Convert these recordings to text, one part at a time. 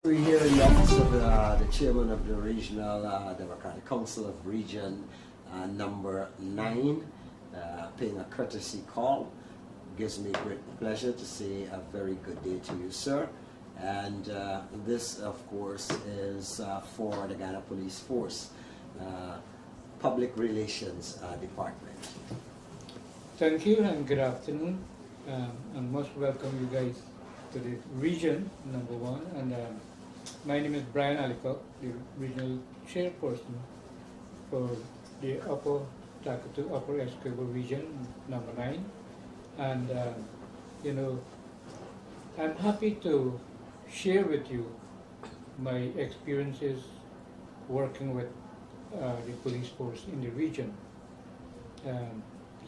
We're here in the office of the chairman of the Regional Democratic Council of Region number 9, paying a courtesy call. Gives me great pleasure to say a very good day to you, sir. And this, of course, is for the Guyana Police Force, Public Relations Department. Thank you and good afternoon. And most welcome you guys to the region number 1. And my name is Brian Allicock, the regional chairperson for the Upper Takatu, Upper Essequibo region number 9. And I'm happy to share with you my experiences working with the police force in the region.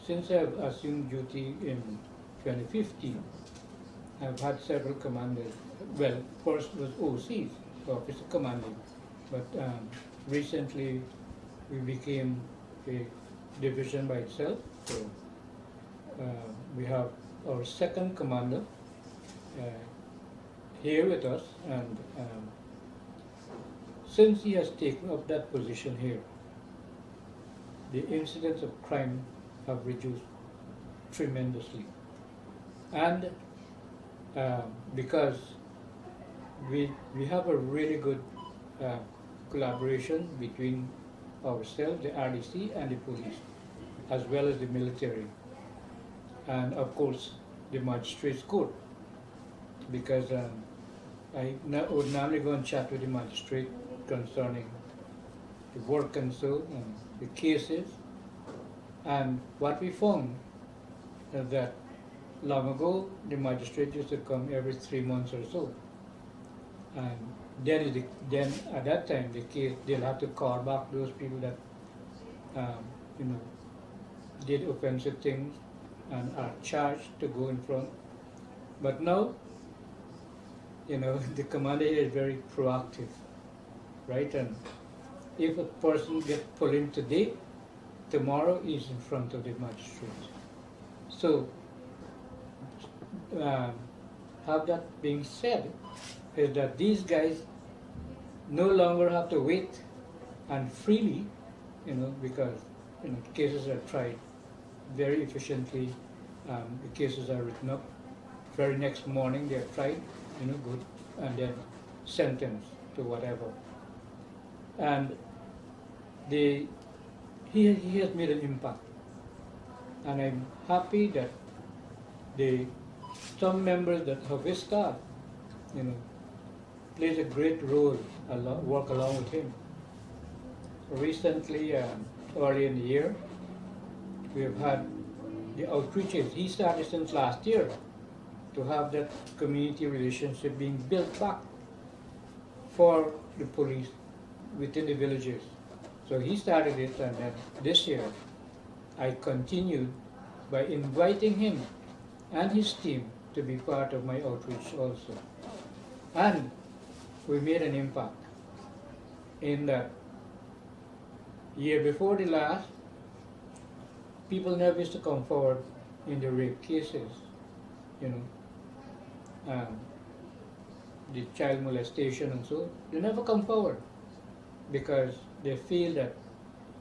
Since I've assumed duty in 2015, I've had several commanders. Well, first was OCs, Officer Commanding, but recently we became a division by itself. So we have our second commander here with us, and since he has taken up that position here, the incidents of crime have reduced tremendously. And because we have a really good collaboration between ourselves, the RDC, and the police, as well as the military, and of course the magistrates court, because I would normally go and chat with the magistrate concerning the work and so, and the cases. And what we found is that long ago the magistrate used to come every 3 months or so, and then at that time the case, they'll have to call back those people that did offensive things and are charged to go in front. But now, the commander is very proactive, right? And if a person gets pulled in today, tomorrow is in front of the magistrate. So, have that being said, is that these guys no longer have to wait and freely, because cases are tried very efficiently. The cases are written up. Very next morning they are tried, good, and then sentenced to whatever. And he has made an impact, and I'm happy that some members that have his staff, plays a great role, work along with him. Recently, early in the year, we have had the outreaches. He started since last year to have that community relationship being built back for the police within the villages. So he started it, and then this year I continued by inviting him and his team to be part of my outreach also. And we made an impact in that year before the last, people never used to come forward in the rape cases, the child molestation and so, they never come forward because they feel that,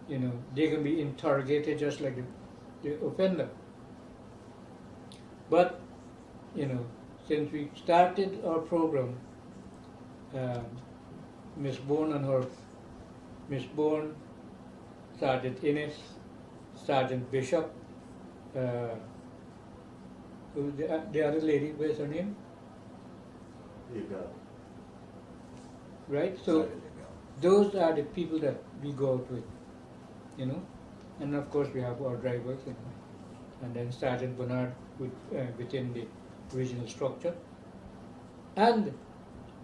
they can be interrogated just like the offender. But, since we started our program, Miss Bourne, Sergeant Innes, Sergeant Bishop, the other lady, where's her name? Right? So those are the people that we go out with, and of course we have our drivers, and then Sergeant Bernard within the regional structure. And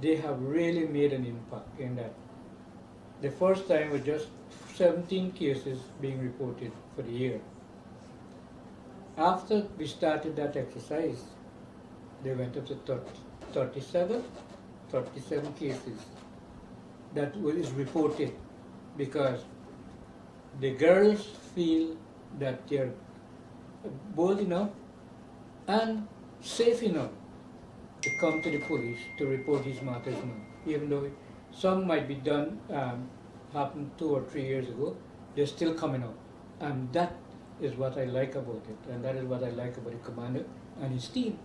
they have really made an impact in that. The first time was just 17 cases being reported for the year. After we started that exercise, they went up to 37 cases that is reported, because the girls feel that they're bold enough and safe enough to come to the police to report these matters now. even though some might be done, happened 2 or 3 years ago, they're still coming out. And that is what I like about it, and that is what I like about the commander and his team.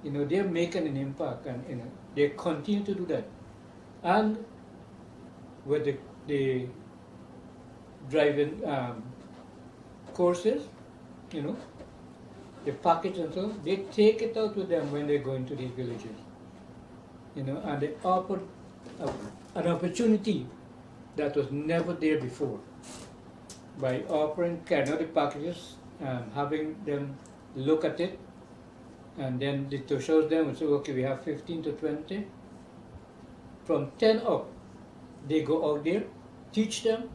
They're making an impact, and they continue to do that. And with the driving courses, you know, the package and so, they take it out with them when they go into these villages. And they offer an opportunity that was never there before by offering carrying out the packages, having them look at it, and then it shows them and say, okay, we have 15 to 20. From 10 up, they go out there, teach them,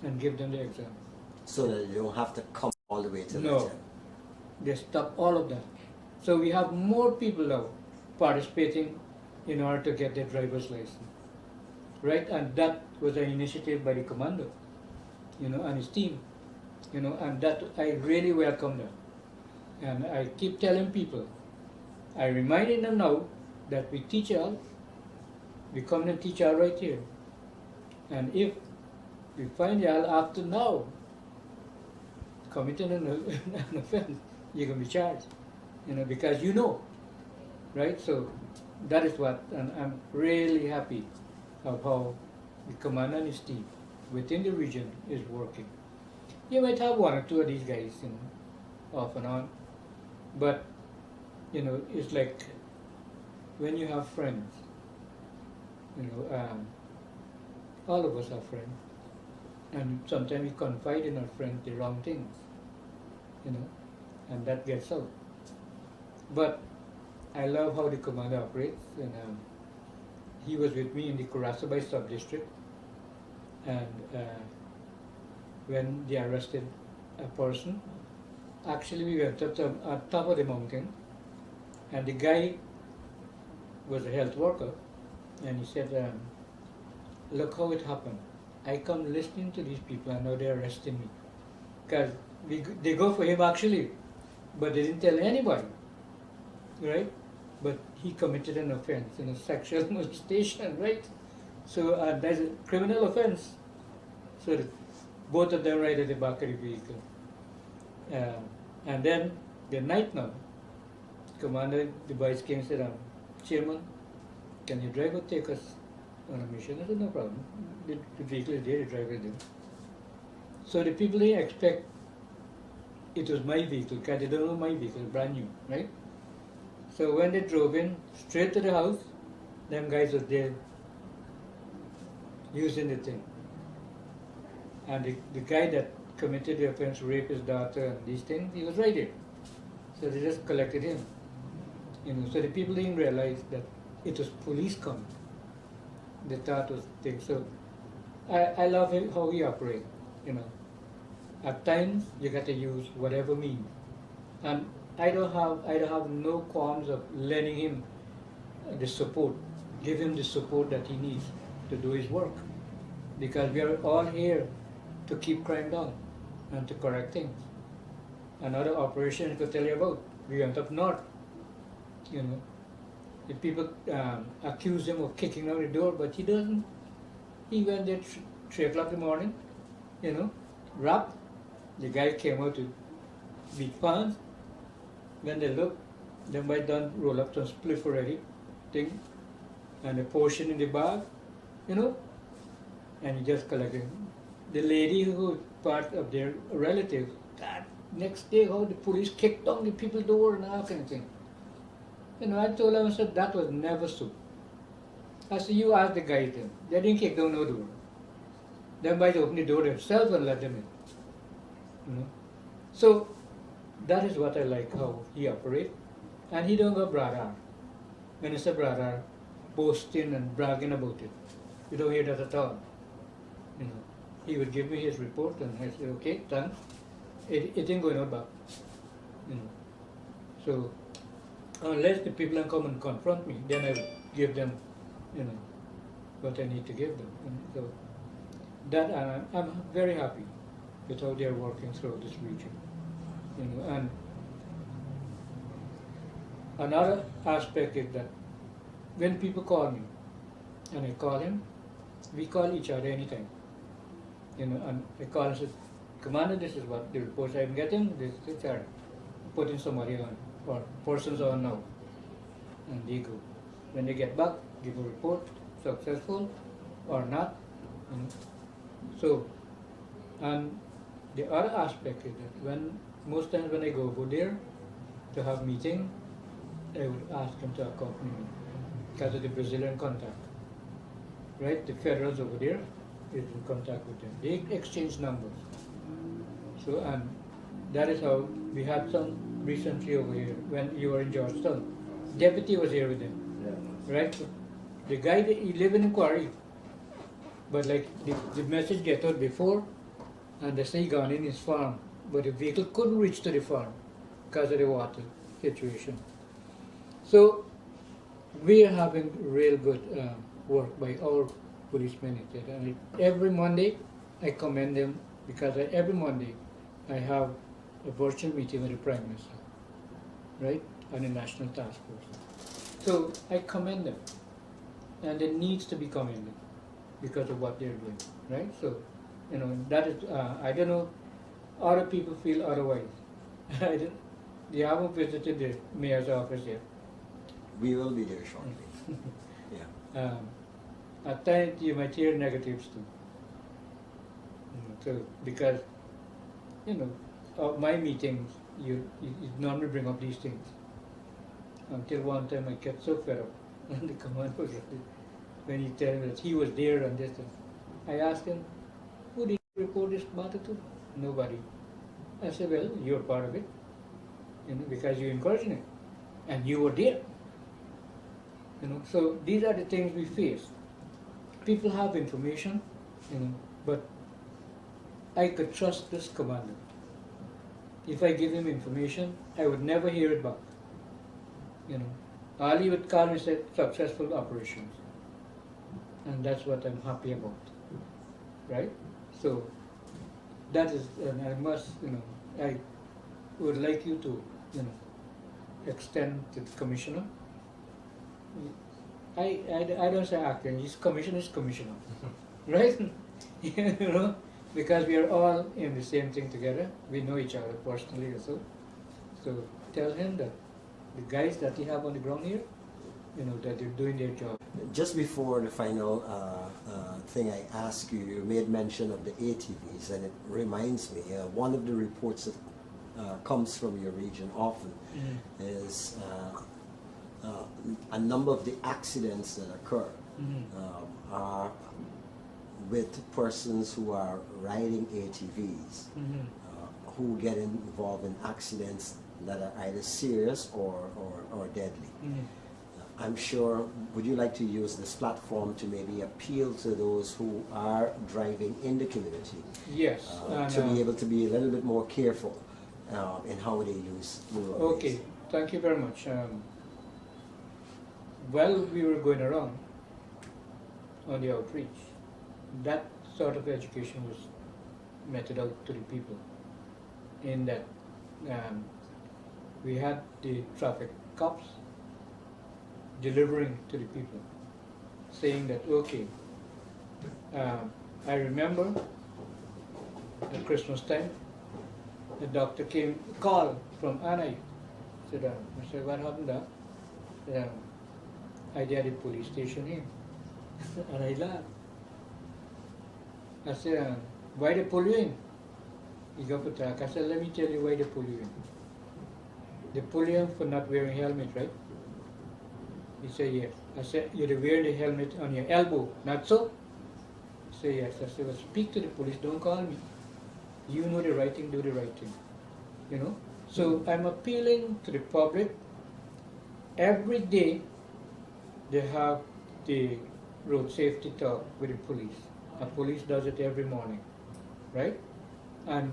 and give them the exam. So that you don't have to come all the way to the No, gym. they stop all of that. So we have more people now participating in order to get their driver's license, right? And that was an initiative by the commander, and his team, and that I really welcome that. And I keep telling people, I reminding them now that we teach all, we come and teach all right here. And if we find y'all after now committing an offense, you're going to be charged, because right? So that is what, and I'm really happy of how the commander and his team within the region is working. You might have one or two of these guys, off and on, but it's like when you have friends, all of us are friends, and sometimes we confide in our friends the wrong things, and that gets out. But I love how the commander operates, and he was with me in the Kurasabai sub-district, and when they arrested a person, actually we went up to top of the mountain, and the guy was a health worker, and he said, look how it happened. I come listening to these people, and now they're arresting me. Because they go for him actually, but they didn't tell anybody, right? But he committed an offense, sexual molestation, right? So that's a criminal offense. So both of them right at the back of the vehicle. And then the night now, Commander, the vice came and said, Chairman, can you drive or take us on a mission? I said, no problem. The vehicle is there, the driver is there. So the people, they expect it was my vehicle, because they don't know my vehicle, brand new, right? So when they drove in, straight to the house, them guys were there using the thing. And the guy that committed the offense, raped his daughter and these things, he was right there. So they just collected him. So the people didn't realize that it was police coming. They thought it was things. So I love how he operates, At times you got to use whatever means. And I don't have no qualms of lending him the support, give him the support that he needs to do his work. Because we are all here to keep crime down and to correct things. Another operation I could tell you about, we went up north, The people accuse him of kicking down the door, but he doesn't. He went there 3 o'clock in the morning, wrapped. The guy came out to beat pants. When they looked, they might done roll up some spliff already, thing, and a portion in the bag, and he just collected. The lady who was part of their relative, that next day how the police kicked down the people's door and all kind of thing. I told him, I said, that was never so. I said, you ask the guys then. They didn't kick down no door. They might open the door themselves and let them in. So that is what I like, how he operates. And he don't go brother. When I say brother, boasting and bragging about it. You don't hear that at all. He would give me his report and I said, okay, thanks. It ain't going no back. So unless the people come and confront me, then I will give them, what I need to give them. And so that I'm very happy with how they're working through this region. And another aspect is that when people call me, and I call him. We call each other anytime. And I call and say, Commander, this is what the reports I'm getting. This are putting somebody on or persons on now, and they go. When they get back, give a report, successful or not. So, and the other aspect is that most times when I go over there to have meeting, I would ask them to accompany me because of the Brazilian contact. Right? The federals over there is in contact with them. They exchange numbers. So, and that is how we had some recently over here when you were in Georgetown. Deputy was here with them. Yeah. Right? So the guy, he lived in a quarry. But like the message get out before, and they say he gone in his farm, but the vehicle couldn't reach to the farm because of the water situation. So we are having real good work by our policemen. And every Monday I commend them because every Monday I have a virtual meeting with the Prime Minister, right, and the National Task Force. So I commend them, and it needs to be commended because of what they're doing, right? So, that is, I don't know, other people feel otherwise. They haven't visited the mayor's office yet. We will be there shortly. Yeah. At times you might hear negatives too. So, because, of my meetings, you normally bring up these things. Until one time I get so fed up, and the commander was when he told me that he was there and this, I asked him, who did you report this matter to? Nobody. I said, well, you're part of it, because you encouraged it, and you were there. So these are the things we face. People have information, but I could trust this commander. If I give him information, I would never hear it back. Ali would call me and say, successful operations. And that's what I'm happy about, right? So that is, and I must, I would like you to, extend to the commissioner. I don't say acting, his commissioner is commissioner, right? Because we are all in the same thing together. We know each other personally also. So tell him that the guys that you have on the ground here, that they're doing their job. Just before the final thing I ask you, you made mention of the ATVs, and it reminds me, one of the reports that comes from your region often is a number of the accidents that occur are with persons who are riding ATVs, who get involved in accidents that are either serious or deadly. I'm sure, would you like to use this platform to maybe appeal to those who are driving in the community? Yes. To be able to be a little bit more careful in how they use the roadways. Okay, thank you very much. While we were going around on the outreach, that sort of education was meted out to the people in that we had the traffic cops delivering to the people, saying that, okay, I remember at Christmas time, the doctor called from Anai, said, I said, what happened there? I did at the police station here. And I laughed. I said, why they pull you in? He got attacked. I said, let me tell you why they pull you in. They pull you in for not wearing helmet, right? He said, yes. I said, you're wearing the helmet on your elbow, not so? He said, yes. I said, well, speak to the police, don't call me. You know the right thing, do the right thing. So I'm appealing to the public. Every day they have the road safety talk with the police. The police does it every morning, right? And,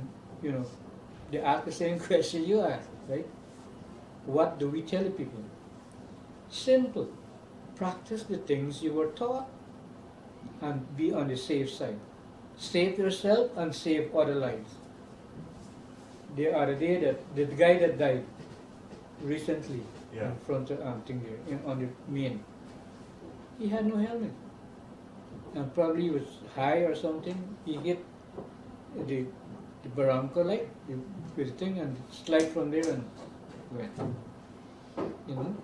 they ask the same question you ask, right? What do we tell the people? Simple. Practice the things you were taught and be on the safe side. Save yourself and save other lives. The other day, the guy that died recently in front of thing there, on the main, he had no helmet. and probably he was high or something. He hit the barranco light with the thing and slide from there and went. You know.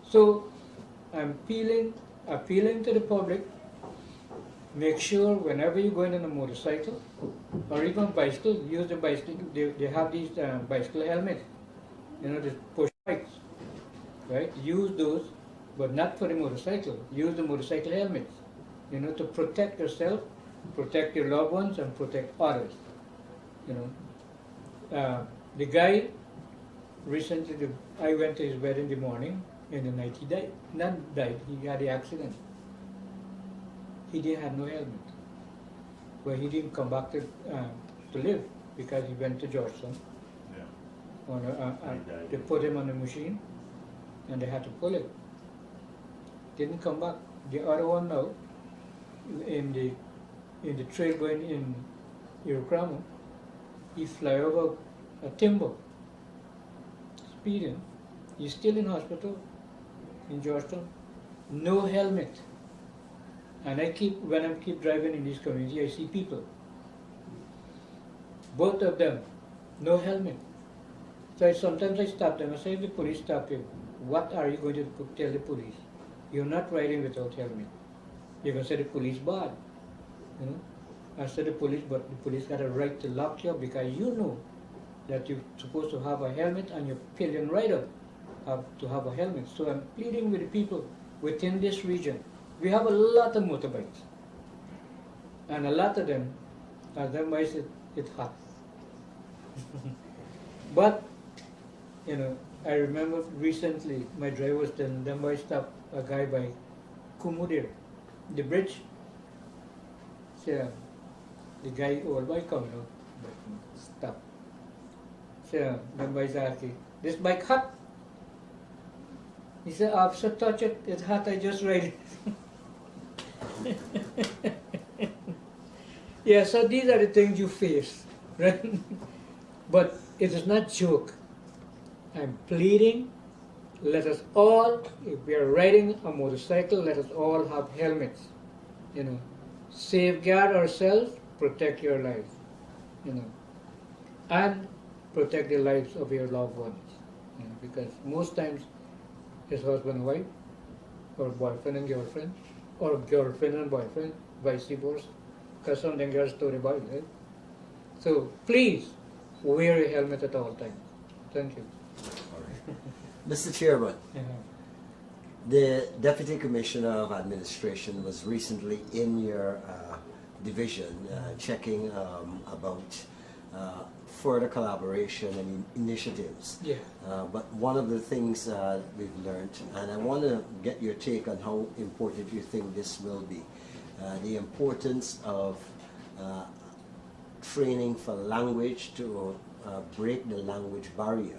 So I'm appealing to the public. Make sure whenever you're going on a motorcycle or even bicycle, use the bicycle. They have these bicycle helmets, you know, the push bikes, right? Use those, but not for the motorcycle. Use the motorcycle helmets, you know, to protect yourself, protect your loved ones, and protect others. You know, the guy recently, I went to his wedding in the morning. In the night, he died. Not died. He had the accident. He didn't have no helmet, but he didn't come back to live because he went to Georgetown. Yeah. They put him on the machine, and they had to pull it. Didn't come back. The other one now, in the trail going in Irocramo, he fly over a timber, speeding. He's still in hospital in Georgetown. No helmet. And when I keep driving in this community, I see people. Both of them, no helmet. So sometimes I stop them. I say, if the police stop you, what are you going to tell the police? You're not riding without helmet. You're going to say the police bad. You know? I said the police, but the police got a right to lock you up because you know that you're supposed to have a helmet and your pillion rider have to have a helmet. So I'm pleading with the people within this region. We have a lot of motorbikes, and a lot of them, as them boys, it's hot. But, you know, I remember recently my driver was telling them boys stopped a guy by Kumudir, the bridge. So the guy old boy coming out, but stop. So them boys asking, this bike hot? He said, officer, touch it, it's hot, I just ride it. Yeah, so these are the things you face, right? But it is not joke. I'm pleading, let us all, if we are riding a motorcycle, let us all have helmets. You know, safeguard ourselves, protect your lives, you know, and protect the lives of your loved ones. You know, because most times it's husband and wife, or boyfriend and girlfriend, or girlfriend and boyfriend, vice versa. Because something girls story about it, right? So please wear a helmet at all times. Thank you. All right. Mr. Chairman, Yeah. the Deputy Commissioner of Administration was recently in your division checking about further collaboration and initiatives. Yeah. But one of the things we've learned, and I want to get your take on how important you think this will be, the importance of training for language to break the language barrier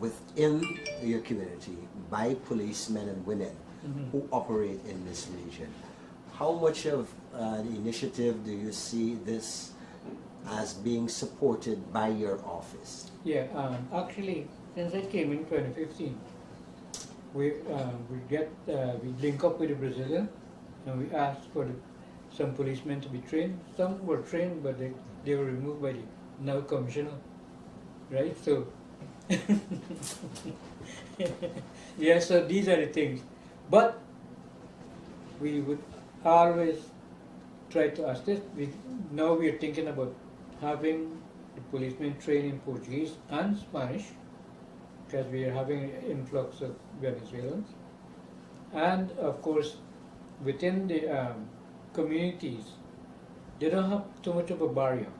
within your community by policemen and women who operate in this region. How much of the initiative do you see this as being supported by your office? Yeah, actually, since I came in 2015, we link up with the Brazilian, and we asked for some policemen to be trained. Some were trained, but they were removed by the now commissioner, right? So, yeah, so these are the things. But we would always try to assist. Now we are thinking about having the policemen trained in Portuguese and Spanish, because we are having an influx of Venezuelans. And of course, within the communities, they don't have too much of a barrier,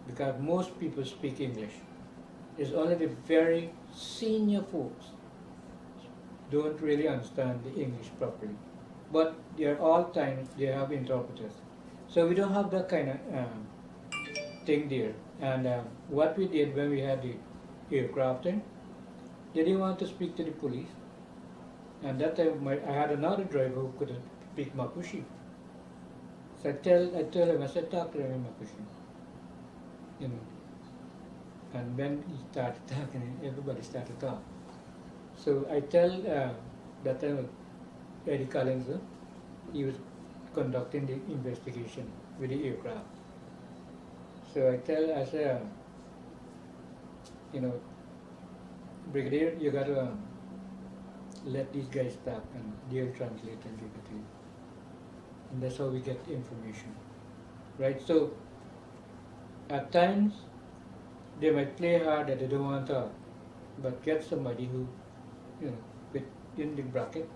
because most people speak English. It's only the very senior folks don't really understand the English properly. But they're all times they have interpreters. So we don't have that kind of thing there. And what we did when we had the aircrafting, they didn't want to speak to the police. And that time I had another driver who couldn't speak Mapuche. So I tell him, I said, talk to him in Mapuche. You know. And when he started talking, everybody started talking. So I tell that time Eddie Collins, he was conducting the investigation with the aircraft. So I say, you know, Brigadier, you got to let these guys talk and they'll translate and give it to you. And that's how we get information, right? So at times they might play hard that they don't want to talk, but get somebody who, you know, with in the bracket.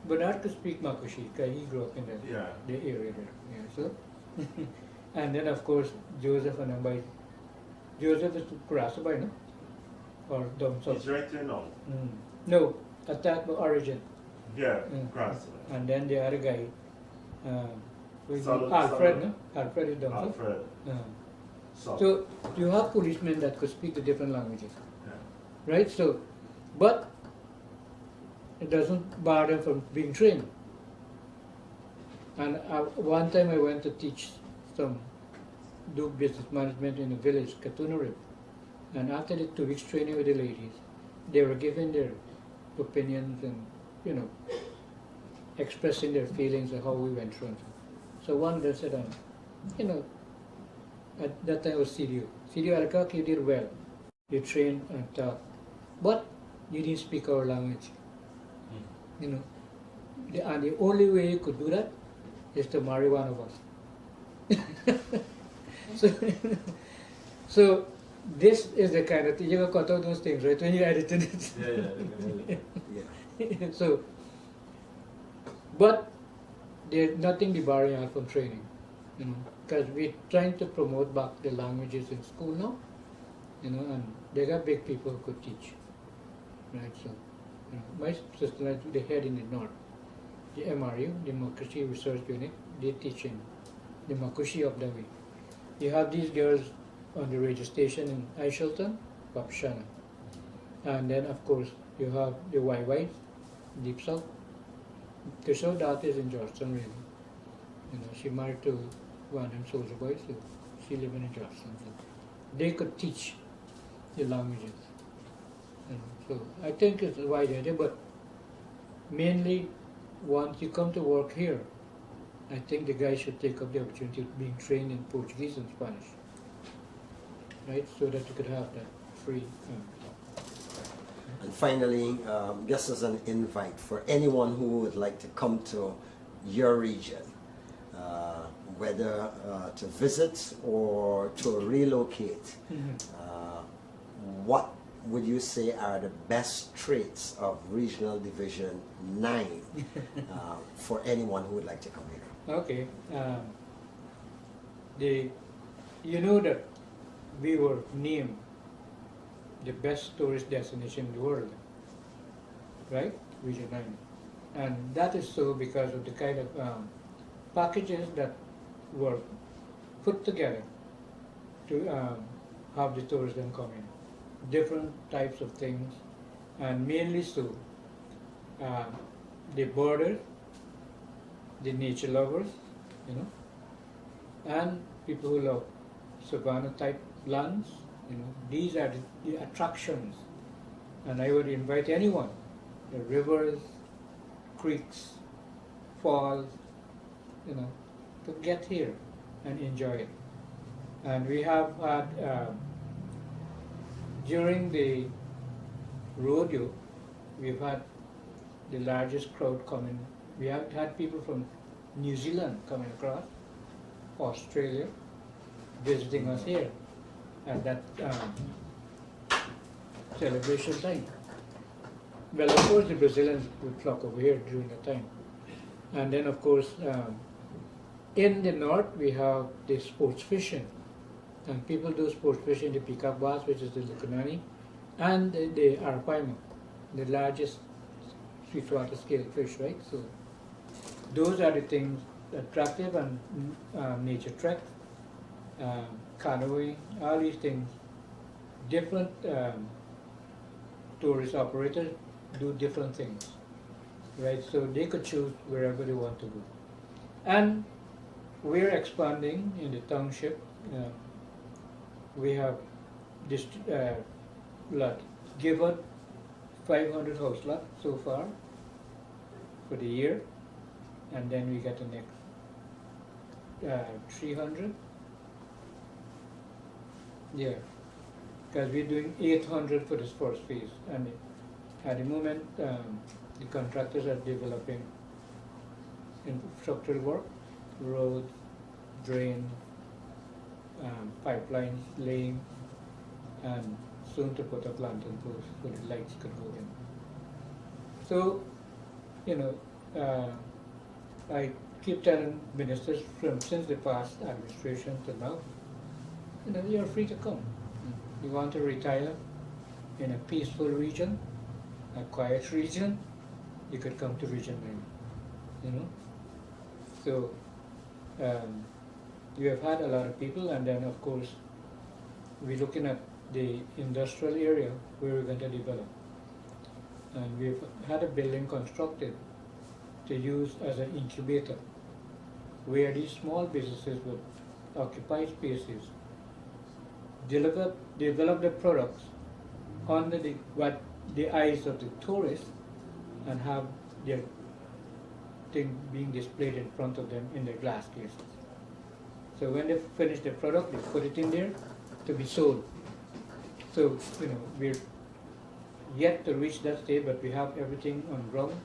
Bernard could speak Makushi because he grew up in the area there. Yeah, so and then of course Joseph and Ambai. Joseph is Kurasabai, no? Or Domso. He's right there now. No, at that origin. Yeah, Grass. And then the other guy, Solid- Alfred, solid. no? Alfred is Domso. Alfred. So you have policemen that could speak the different languages, Yeah. right? So, but it doesn't bar them from being trained. And one time I went to teach do business management in a village, Katunarip. And after the 2 weeks training with the ladies, they were giving their opinions and, you know, expressing their feelings of how we went through. So one of them said, you know, at that time was CDO. CDO Allicock, you did well. You trained and taught. But you didn't speak our language. You know, and the only way you could do that is to marry one of us. so this is the kind of thing, you got cut out those things, right, when you edited it. Yeah. So, but there's nothing debarring us from training, you know, because we're trying to promote back the languages in school now, you know, and they got big people who could teach, right? So, you know, my sister, the head in the north, the MRU, the Makushi Research Unit, they're teaching the Makushi of the way. You have these girls on the radio station in Aishelton, Papshana. And then, of course, you have the YY, Deep South. Their daughter is in Georgetown, really. You know, she married to one of them soldier boys, so she lives in Georgetown. So they could teach the languages. You know, so I think it's a wide idea, but mainly once you come to work here, I think the guys should take up the opportunity of being trained in Portuguese and Spanish, right? So that you could have that free. And finally, just as an invite for anyone who would like to come to your region, whether to visit or to relocate, what would you say are the best traits of Regional Division 9 for anyone who would like to come here? Okay. You know that we were named the best tourist destination in the world, right? Region 9. And that is so because of the kind of packages that were put together to have the tourism come in. Different types of things, and mainly so the borders, the nature lovers, you know, and people who love savanna type lands, you know, these are the attractions. And I would invite anyone, the rivers, creeks, falls, you know, to get here and enjoy it. And we have had, during the rodeo, we've had the largest crowd coming. We have had people from New Zealand coming across, Australia, visiting us here at that celebration time. Well, of course, the Brazilians would flock over here during that time. And then, of course, in the north, we have the sports fishing. And people do sports fishing, the peacock bass, which is the Lukanani, and the arapaima, the largest sweetwater scale fish, right? So those are the things attractive, and nature trek, canoeing, all these things. Different tourist operators do different things, right? So they could choose wherever they want to go. And we're expanding in the township. We have this lot given 500 house lot so far for the year, and then we get the next 300. Yeah, because we're doing 800 for this first phase, and at the moment the contractors are developing infrastructural work, roads, drain, pipelines laying, and soon to put up lantern posts so the lights could go in. So, you know, I keep telling ministers from since the past administration to now, you know, you're free to come. You want to retire in a peaceful region, a quiet region, you could come to Region 9, you know. So, you have had a lot of people, and then of course, we're looking at the industrial area where we're going to develop. And we've had a building constructed to use as an incubator, where these small businesses would occupy spaces, develop the products under the eyes of the tourists, and have their thing being displayed in front of them in their glass cases. So when they finish the product, they put it in there to be sold. So, you know, we're yet to reach that stage, but we have everything on ground,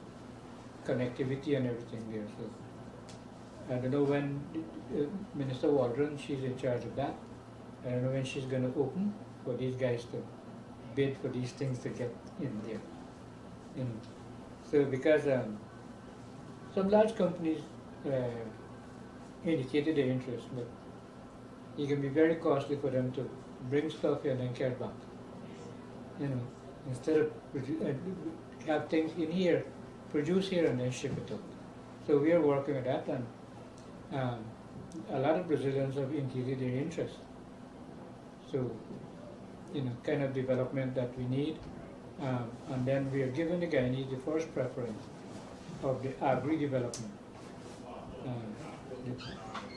connectivity and everything there. So I don't know when Minister Waldron, she's in charge of that. I don't know when she's going to open for these guys to bid for these things to get in there. You know. So because some large companies indicated their interest, but it can be very costly for them to bring stuff here and then carry back. You know, instead of have things in here, produce here and then ship it out. So we are working with that, and a lot of Brazilians have indicated their interest. So, you know, kind of development that we need, and then we are giving the Guyanese the first preference of the agri-development. The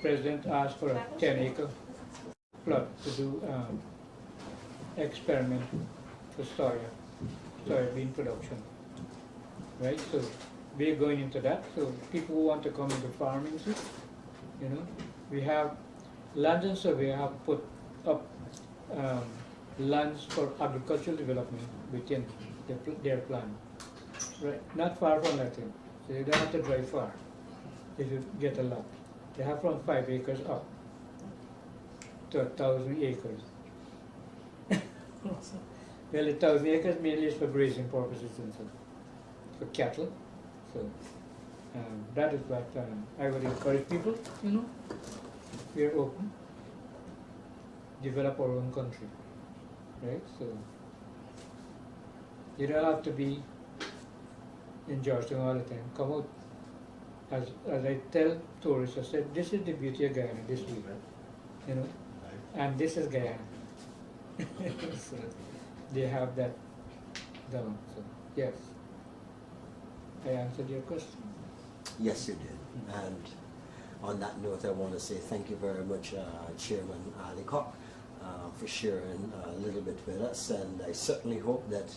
president asked for a 10-acre plot to do experiment for soybean production, right? So we're going into that. So people who want to come into farming, you know, we have Land and Survey have put up lands for agricultural development within their plan, right? Not far from that thing. So you don't have to drive far if you get a lot. They have from 5 acres up to 1,000 acres. Well, 1,000 acres mainly is for grazing purposes and so for cattle. So that is what I would encourage people. You know, we are open, develop our own country, right? So you don't have to be in Georgetown all the time. Come out. As I tell tourists, I said, this is the beauty of Guyana this week, you know, and this is Guyana. So they have that down. So yes, I answered your question. Yes, you did. And on that note, I want to say thank you very much, Chairman Allicock, for sharing a little bit with us. And I certainly hope that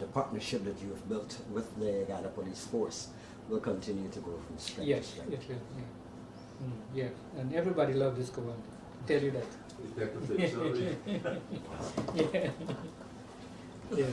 the partnership that you've built with the Guyana Police Force will continue to go from strength to Yes, strength. it will. Yeah. Yes, and everybody loves this command. Tell you that. Detective Fitzgerald. Yeah. Yeah.